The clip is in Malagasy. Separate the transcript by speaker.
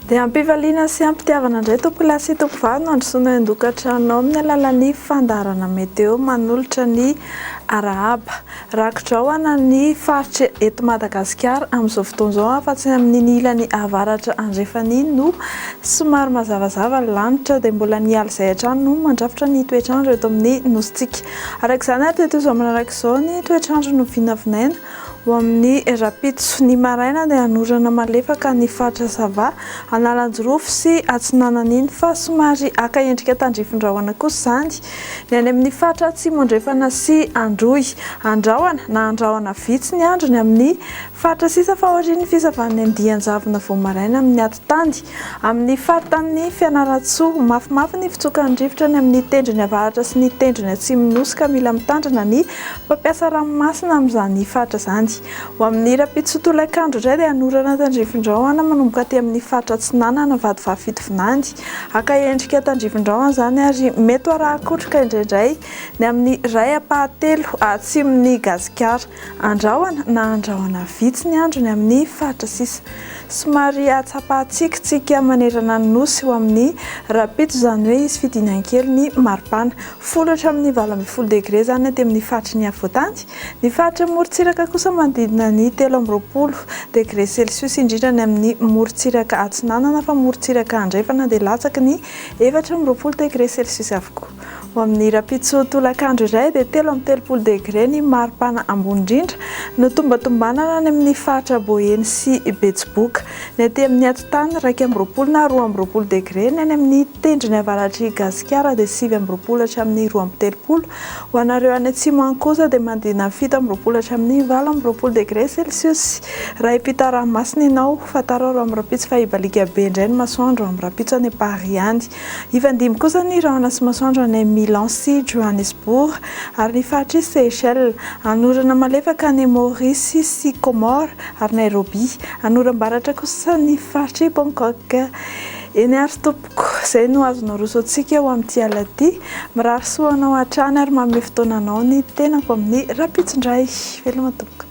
Speaker 1: Dia ampivaliana sy ampitiavana indray tompolasy tompovady no androsoana an-dokatranao amin'ny alalan'ny fandaharana meteo manolotra ny arahaba. Rakodraoana ny faritra eto Madagasikara amin'izao fotoana izao afa-tsy amin'ny ilany avaratra andrefaniny no somary mazavazava ny lanitra dia mbola ny ala izay hatrany no mandrafitra ny toetrandro eto amin'ny nositsika. Arak'izany ary teto izao manaraka izao ny toetrandro no vinavinaina ho amin'ny rapitso ny maraina dia hanorana malefaka ny faritra Sava, Analanjorofo sy Atsinanan'iny fa somary aka endrika tandrifin-drahona kosa izany. Ny any amin'ny faritra Atsimo andrefana sy Androy, Andrahoana na Andrahoana vitsy ny andro ny amin'ny faritra sisa fa aorian'ny fisavan'ny Andianjavona vao maraina amin'ny atitandy. Amin'ny faritan'ny Fianaratsoa, mafimafy ny fitsokan'ny rivotra ny amin'ny tendrony avaratra sy ny tendrony atsimo nosy ka mila mitandrina ny mpampiasa ranomasina amin'izany faritra izany. Ho amin'ny rapitso tolakandro indray dia hanorana tandrifin-drahona manomboka aty amin'ny faritra Atsinanana Vadivavy-Fitovinany. Aka endrika tandrifin-drahona izany ary mety araha-kotroka indraindray ny amin'ny ray apahatelo atsimon'ny Gasikara, Andrahoana na Andrahoana vitsy ny andro ny amin'ny faritra sisa. Somary atsapa-tsikitsika manerana ny nosy ho amin'ny rapitso izany hoe izy fidinan-kely ny maripana. 10 hatramin'ny 12 degré izany aty amin'ny faritra ny Havoatandy. Ny faritra Moritsiraka kosa manodidina ny 13 degré celsius indrindra ny amin'ny Moritsiraka Atsinanana fa Moritsiraka andrefana dia latsaky ny 14 degré celsius avokoa. Ho amin'ny rapitso tolakandro iray dia 13 degré ny maripana ambony indrindra no tombatombanana ny amin'ny faritra Boeny sy Betsiboka. Ny aty amin'ny atitany 12 na 12 degré ny any amin'ny tendrony avaratry Gasikara dia 7 hatramin'ny 13. Ho anareo any atsimo any kosa dia manodidina 17 hatramin'ny 18 degré celsius. Raha hipita ranomasina ianao fataro amin'ny rapitso fa hibalika be indray ny masoandro amin'ny rapitso any Paris any. Ifandimy kosa ny rahona sy masoandro any Milan sy Johannesburg ary ny faritra Seychelles. Hanorana malefaka ny Maurice sy Comore ary Nairobi. Hanoram-baratra kosa ny faritra Bangkok. Eny ary tompoko, izay no azonao rosoantsika ho amin'ity alina ity. Mirary soanao hatrany ary manome fotoananao ny tenako amin'ny rapitso indray. Veloma tompoko.